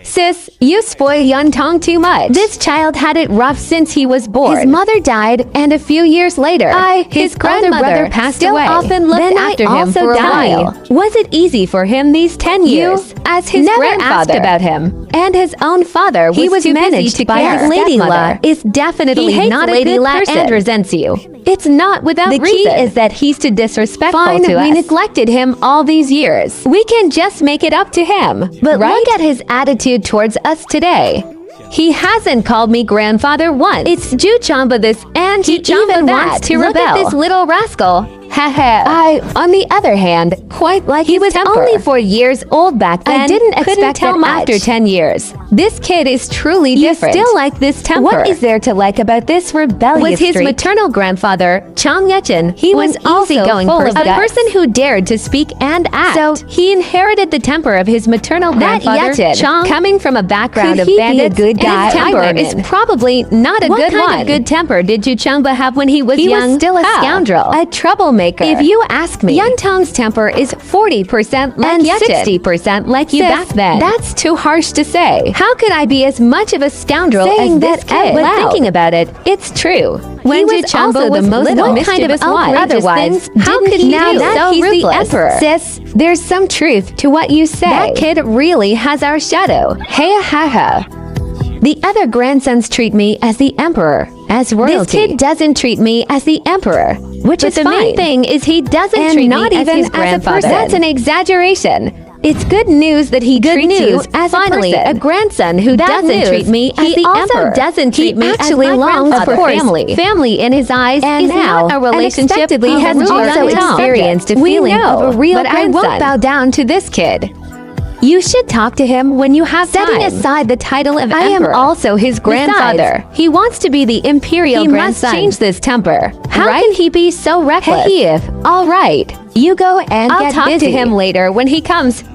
Sis, you spoil Yuntong too much. This child had it rough since he was born. His mother died, and a few years later, his grandmother passed away. Often looked after him for a while. Was it easy for him these 10 years? As his grandfather asked about him, and his own father was too managed to care. His Lady La is definitely not a good person and resents you. It's not without reason. The key is that he's too disrespectful to us. We neglected him all these years. We can just make it up to him. But look at his attitude towards us today. He hasn't called me grandfather once. It's Juchamba this, and he even wants to rebel. Look at this little rascal. I, on the other hand, quite like his temper. He was only 4 years old back then. I didn't expect that after 10 years. This kid is truly different. You still like this temper. What is there to like about this rebellious streak? Was his maternal grandfather, Chang Yechen, he was also full of a person who dared to speak and act. So he inherited the temper of his maternal grandfather, Chang, coming from a background of bandits. Good guy. His temper is probably not a good one. What kind of good temper did Yuchamba have when he was young? He was still a scoundrel, a troublemaker. If you ask me, Yuntong's temper is 40% like and 60% like you back then. That's too harsh to say. How could I be as much of a scoundrel as this kid? But thinking about it, it's true. When Yuchamba was the most mischievous wife, otherwise, how could he do that? He's the emperor. Sis, there's some truth to what you say. That kid really has our shadow. Hey ha. The other grandsons treat me as the emperor, as royalty. This kid doesn't treat me as the emperor, which is fine. The main thing is he doesn't treat me as his grandfather. That's an exaggeration. It's good news that he treats you as finally a grandson who doesn't treat me as the emperor. Doesn't treat me as my grandfather. Family in his eyes is not a relationship. He has also experienced a feeling of a real grandson. But I won't bow down to this kid. You should talk to him when you have time. Setting aside the title of emperor, I am also his grandfather. Besides, he wants to be the imperial grandson. He must change this temper. How can he be so reckless? All right, you go and I'll talk to him later when he comes.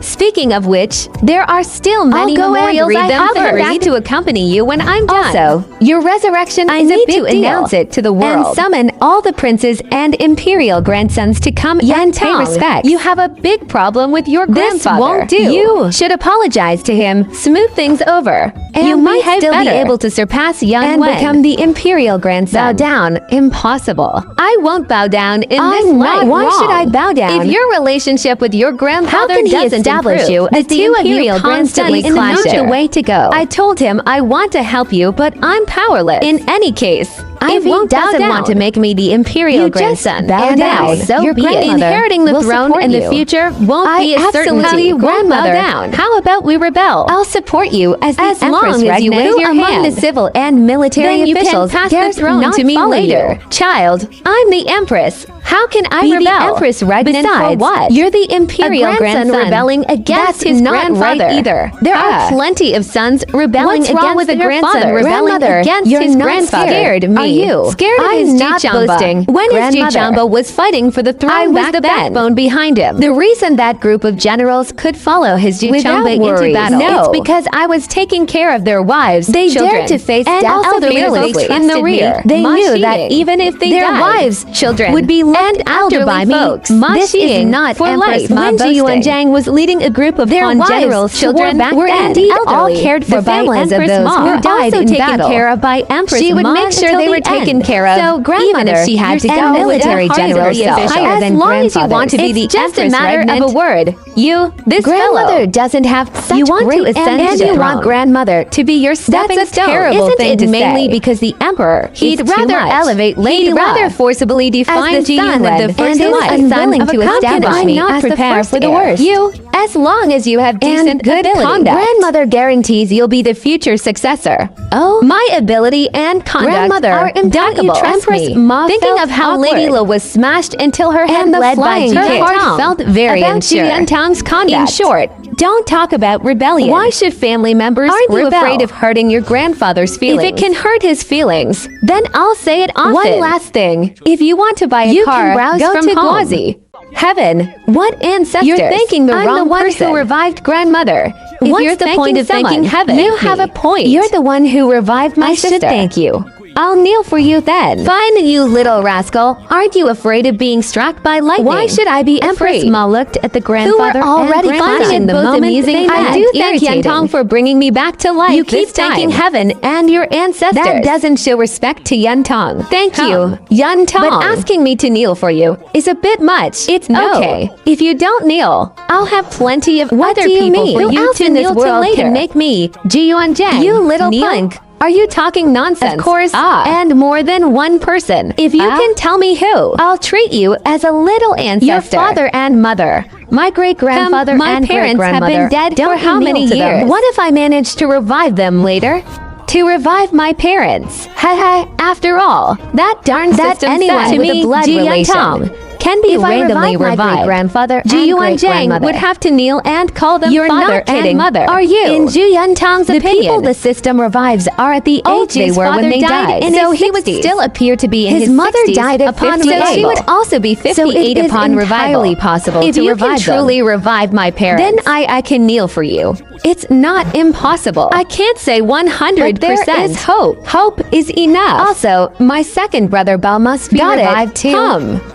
Speaking of which, there are still many memorials I have back to accompany you when I'm done. Also, your resurrection is a big deal. Announce it to the world and summon all the princes and imperial grandsons to come and pay respect. You have a big problem with your grandfather. This won't do. You should apologize to him, smooth things over, and you might still be able to surpass Yan Wen and become the imperial grandson. Bow down? Impossible. I won't bow down in this life. Why should I bow down? If your relationship with your grandfather doesn't establish you as the imperial grandson is not the way to go. I told him I want to help you, but I'm powerless. In any case, if he doesn't want to make me the imperial grandson, bow down. So your inheriting the throne in the future won't be a certainty. Grandmother, how about we rebel? I'll support you as long as you wave your hand. The civil and military officials pass the throne to me later. Child, I'm the empress. How can I rebel? The empress Besides, what? You're the imperial grandson rebelling against his grandfather either. There are plenty of sons rebelling against their grandson rebelling against his grandfather. Scared me. Are you? Scared of his Jichamba. When his Jichamba was fighting for the throne, I was the backbone behind him. The reason that group of generals could follow his Jichamba into battle, it's because I was taking care of their wives, they dared to face death fearlessly in the rear. They knew that even if they died, their wives, children would be and after by folks. This is not for life. When Yuanzhang was leading a group of Han generals, children were indeed all cared for by families of those who died in battle. Care of by Empress she would make sure they were taken care of. So even if she had to go military generals higher than grandfather. As long as you want to be the just a matter of a word. You, this grandmother doesn't have such great ascent and you want grandmother to be your stepping stone. That's a terrible thing to say. Mainly because the emperor, he'd rather elevate Lady La, rather forcibly define the son of the first wife, unwilling to establish me as the first for the worst. You, as long as you have decent good conduct, grandmother guarantees you'll be the future successor. Oh, my ability and conduct are impeccable. Empress Ma thinking of how Lady La was smashed until her head led by her heart felt very unsure. Conduct. In short, don't talk about rebellion. Why should family members rebel? Afraid of hurting your grandfather's feelings? If it can hurt his feelings, then I'll say it often. One last thing. If you want to buy a car, go to Guazi. Heaven, what ancestors? You're thanking the wrong person. Who revived grandmother. If you're the point of thanking heaven, you have a point. You're the one who revived my sister. I should thank you. I'll kneel for you then. Fine, you little rascal. Aren't you afraid of being struck by lightning? Why should I be Empress Ma looked at the grandfather who were already finding it both amusing and I do thank Yantong for bringing me back to life. You keep thanking heaven and your ancestors. That doesn't show respect to Yantong. Thank you, Yantong. But asking me to kneel for you is a bit much. It's okay. If you don't kneel, I'll have plenty of other people for you to kneel to later. Can make me Jiyuanjang. You little punk. Are you talking nonsense? Of course, and more than one person. If you can tell me who, I'll treat you as a little ancestor. Your father and mother. My great-grandfather and parents have been dead for how many years? What if I manage to revive them later? To revive my parents. Haha, after all, that darn system anyone to with me, a blood relation can be randomly revived. My grandfather Jiyuanjang would have to kneel and call them father and mother. Are you? In Jiyuantong's opinion, the people the system revives are at the age they were when they died, so he would still appear to be in his mother 60s died at upon revival. She would also be 58 upon revival. Possible if you can truly revive my parents, then I can kneel for you. It's not impossible. I can't say 100%. But there is hope. Hope is enough. Also, my second brother Bao must be revived too.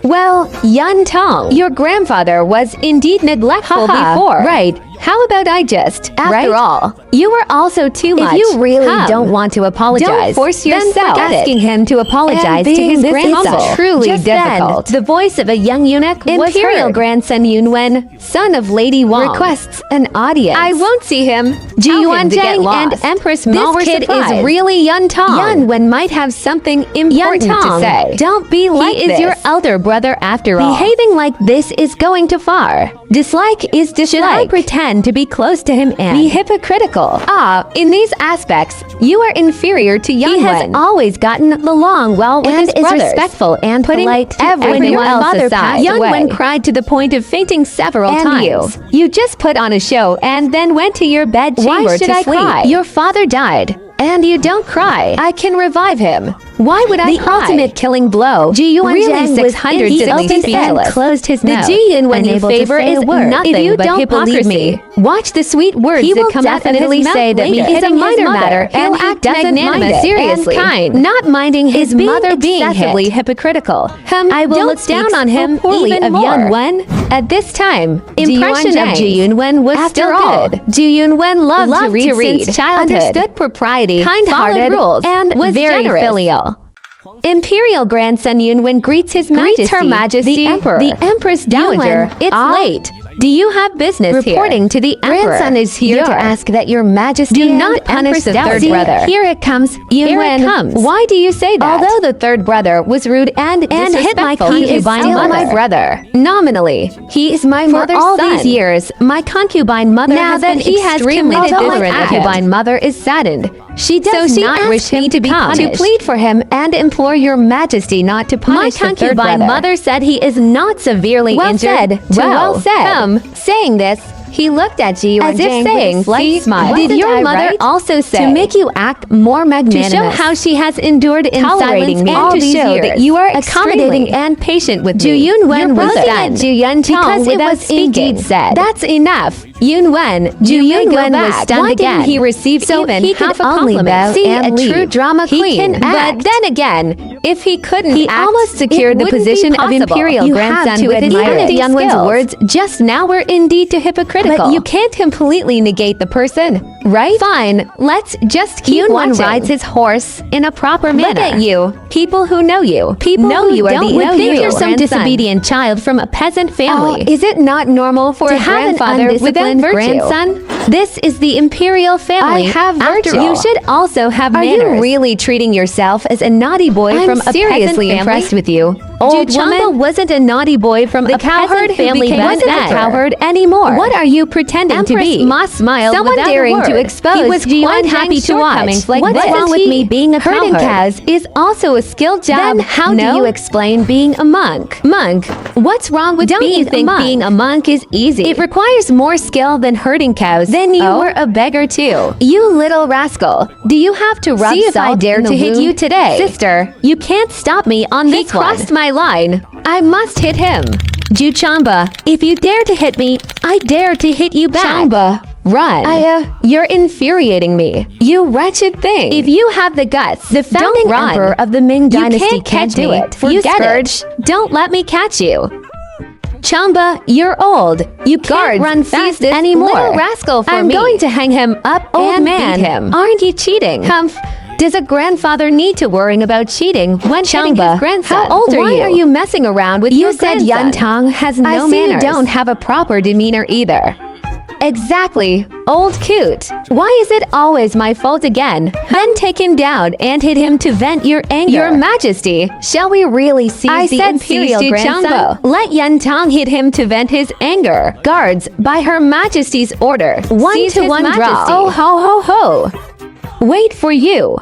Well, Yantong, your grandfather was indeed neglectful before. Right. How about I just, after all, you were also too much. If you really don't want to apologize, don't force yourself. Asking him to apologize to his grandson is truly difficult. Then, the voice of a young eunuch Imperial grandson Yunwen, son of Lady Wang, requests an audience. I won't see him. Jiyuanjang and Empress Ma were surprised. This kid is really Yantong. Yunwen might have something important to say. Don't be like this. He is your elder brother after all. Behaving like this is going too far. Dislike is dislike. Should I pretend to be close to him and be hypocritical? In these aspects, you are inferior to Yunwen. He has always gotten along well with his brothers, respectful and polite to everyone else aside. Yunwen cried to the point of fainting several times. You just put on a show and then went to your bed chamber to sleep. Cry? Your father died. And you don't cry. I can revive him. Why would I cry? The ultimate killing blow. Jiyuanjang was 600 speechless and closed his mouth. The Jiyuan you favor is nothing if you but don't hypocrisy. Believe me, watch the sweet words that come out of his mouth say that me is a minor matter and he act magnanimous seriously and kind, not minding his mother being excessively hypocritical. I will look down on him poorly of Yunwen. At this time, impression of Jiyunwen was still good. Jiyunwen loved to read since childhood, understood propriety, kind-hearted rules, and was very filial. Imperial grandson Yunwen greets His Majesty, Her Majesty, the Emperor, the Empress Dowager. It's late. Do you have business reporting to the Emperor? Grandson is here to ask that Your Majesty do not punish the third brother. Here it comes. Yunwen. Why do you say that? Although the third brother was rude and hit my concubine mother, my brother. Nominally, he is my mother's son. For all these years, my concubine mother has been extremely different. My concubine mother is saddened. She does not wish me to be punished. To plead for him and implore Your Majesty not to punish the third brother. My concubine mother said he is not severely injured. Well said. Saying this, he looked at Jiyuanjang as if saying, with a slight smile. Did your mother also say to make you act more magnanimous? To show how she has endured in silence and all to show years, that you are accommodating and patient with me. Yunwen was stunned because it was indeed said. That's enough. Yunwen was stunned again. He received so even half a compliment. See, a true drama queen. But then again, if he couldn't he almost secured the position of imperial grandson with his Yunwen's words just now were indeed too hypocritical. But you can't completely negate the person, right? Fine, let's just keep watching. Yunwen rides his horse in a proper manner. Look at you. People who know you. People know you are the would think you're some disobedient child from a peasant family. Is it not normal for a grandfather with a grandson? This is the imperial family. I have virtue. You should also have manners. Are you really treating yourself as a naughty boy from a seriously impressed with you? Old woman wasn't a naughty boy from a cowherd family wasn't a cowherd anymore. What are you pretending to be? Ma smiled. Someone daring to expose. He was quite happy to watch. What's wrong with me being a herding cows is also a skilled job. Then how do you explain being a monk? Monk, what's wrong with being a monk? Being a monk is easy. It requires more skill than herding cows. Then you were a beggar too. You little rascal. Do you have to rub salt I dare to hit you today? Sister, you can't stop me on this one. He crossed my line. I must hit him. Juchamba, if you dare to hit me, I dare to hit you back. Chamba, Run. You're infuriating me. You wretched thing. If you have the guts, the founding emperor of the Ming Dynasty can't do it. Forget it. Don't let me catch you. Chamba, you're old. You can't run fast anymore. Little rascal for me. I'm going to hang him up and beat him. Aren't you cheating? Humph. Does a grandfather need to worry about cheating when hitting his grandson? How old are you? Why are you messing around with your grandson? You said Yantang has no manners. I see you don't have a proper demeanor either. Exactly. Old coot. Why is it always my fault again? Then take him down and hit him to vent your anger. Your Majesty, shall we really seize the imperial grandson? Let Yantang hit him to vent his anger. Guards, by Her Majesty's order. 1-to-1 draw. Oh ho ho ho. Wait for you.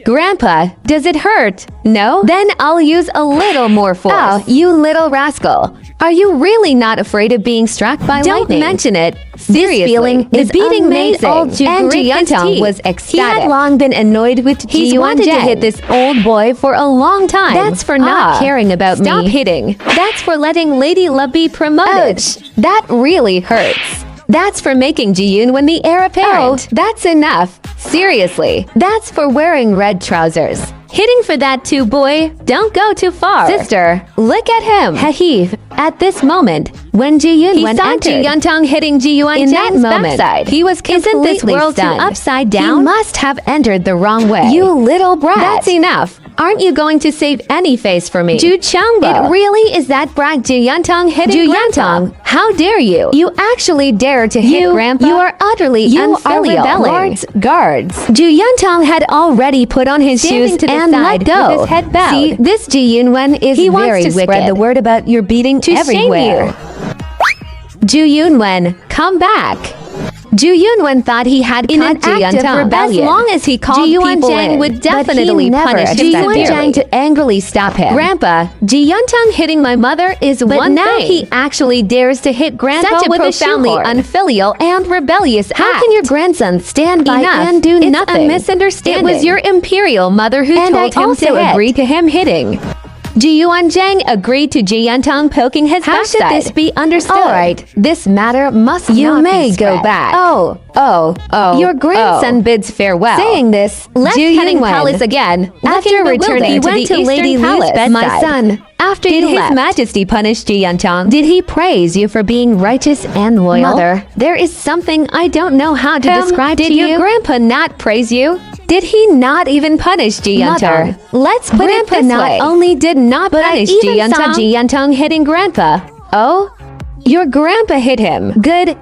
Grandpa, does it hurt? No? Then I'll use a little more force. Oh, you little rascal. Are you really not afraid of being struck by lightning? Don't mention it. Seriously, this feeling is amazing. And Yantang was ecstatic. He had long been annoyed with Ji Yuanjing. He's wanted to hit this old boy for a long time. That's for not caring about me. Stop hitting. That's for letting Lady Love be promoted. Ouch. That really hurts. That's for making Ji-Yun the heir apparent. Oh, that's enough. Seriously, that's for wearing red trousers. Hitting for that too, boy. Don't go too far. Sister, look at him. Heave. At this moment, when Ji-Yun entered, Ji Yantang hitting Ji Yuan in that moment, he was completely Isn't this world stunned. Upside down? He must have entered the wrong way. You little brat. That's enough. Aren't you going to save any face for me? Ju Changba. It really is that brat Ji Yantang hitting Grandpa. How dare you? You actually dare to hit Grandpa? You are utterly unfilial. Lords, guards. Ju Yantang had already put on his shoes and let go. With his head bowed. See, this Ji Yunwen is very wants to wicked. Spread the word about your beating to everywhere. Ju Yunwen, come back. Ju Yunwen thought he had in an act of rebellion. As long as he called Ji Yuanjing would definitely punish him severely. To angrily stop him. Grandpa, Ji Yuantang hitting my mother is but one now thing. He actually dares to hit Grandpa with a profoundly unfilial and rebellious act. How can your grandson stand by and do nothing? A misunderstanding. It was your imperial mother who told him to agree to him hitting. Ji Yuanjing agreed to Ji Yantang poking his backside. How should this be understood? All right, this matter must not be go back. Your grandson bids farewell. Saying this, left Cunning Palace again. After returning, he went to Lady Li's bedside. My son, after His Majesty punished Ji Yantang, did he praise you for being righteous and loyal? Mother, there is something I don't know how to describe to you. Did your grandpa not praise you? Did he not even punish Ji Yantang? Let's put it this way. Only did not punish Ji Yantang. Ji Yantang hitting Grandpa. Oh? Your grandpa hit him. Good.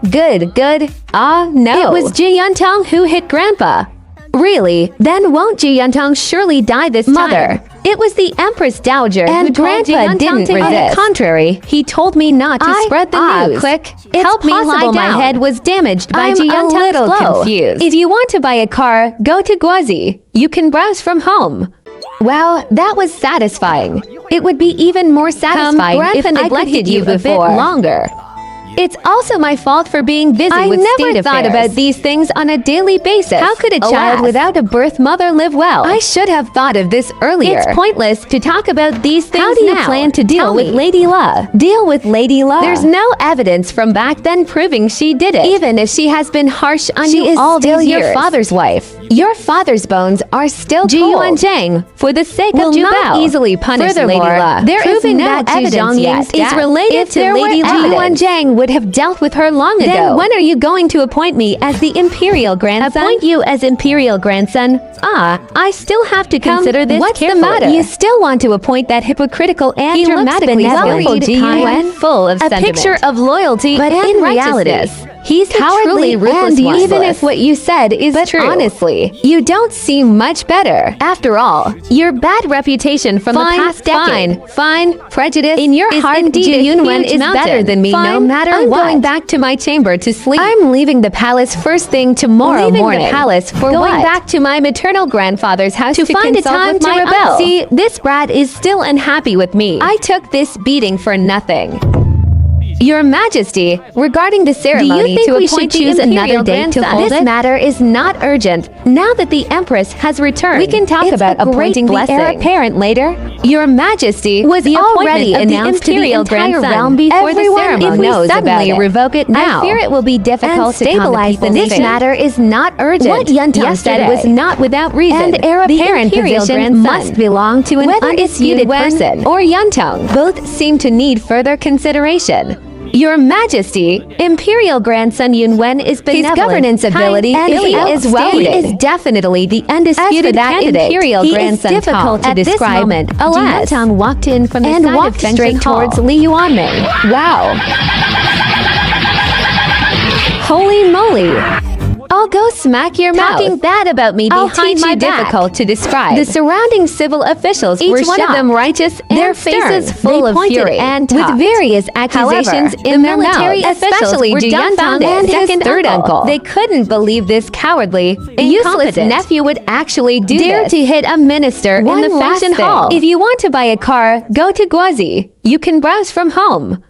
Ah, no. It was Ji Yantang who hit Grandpa. Really? Then won't Ji Yantang surely die this time? Mother, it was the Empress Dowager and Grandpa didn't resist. On the contrary, he told me not to spread the news. Quick, help me lie down. My head was damaged by Ji Yantang's blow. I'm a little confused. If you want to buy a car, go to Guazi. You can browse from home. Wow, that was satisfying. It would be even more satisfying if I neglected you a bit longer. It's also my fault for being busy with state affairs. I never thought about these things on a daily basis. How could a child without a birth mother live well? I should have thought of this earlier. It's pointless to talk about these things now. How do you plan to deal with Lady La? Deal with Lady La? There's no evidence from back then proving she did it. Even if she has been harsh on you all these years. Your father's wife. Your father's bones are still cold. Ji Yuanjing, for the sake of Jubao, not easily punish Lady La. There is no evidence yet is related to Lady Ji Yuanjing would have dealt with her long ago. Then when are you going to appoint me as the imperial grandson? Appoint you as imperial grandson? I still have to consider this carefully. What's the matter? You still want to appoint that hypocritical and dramatically wonderful Ji Yuan, full of sentiment. A picture of loyalty, but in reality, he's cowardly, ruthless, and even if what you said is true, honestly, you don't seem much better. After all, your bad reputation from the past decade, fine, prejudice in your heart, Ji Yunwen is better than me, no matter what. I'm going back to my chamber to sleep. I'm leaving the palace first thing tomorrow morning. The palace for going back to my maternal grandfather's house to find a time to rebel. See, this brat is still unhappy with me. I took this beating for nothing. Your Majesty, regarding the ceremony to appoint the imperial grandson, this matter is not urgent. Now that the Empress has returned, we can talk about appointing the heir apparent later. Your Majesty was already announced to the entire realm before the ceremony. If we suddenly revoke it now, I fear it will be difficult to stabilize the nation. This matter is not urgent. What Yunxiao said was not without reason. And heir apparent position must belong to an undisputed person or Yunxiao. Both seem to need further consideration. Your Majesty, Imperial Grandson Yunwen is benevolent. His governance ability is well-rounded. He is definitely the undisputed candidate. Imperial Grandson is difficult to describe. Alas, Nhan walked in from the side and walked straight towards Li Yuanming. Wow. Holy moly. I'll go smack your mouth. Talking bad about me behind my back. Difficult to describe. The surrounding civil officials were shocked. Each one of them righteous and their faces full of fury and with various accusations in their mouths. Especially dumbfounded and his third uncle. They couldn't believe this cowardly, useless nephew would actually dare to hit a minister in the function hall. If you want to buy a car, go to Guazi. You can browse from home.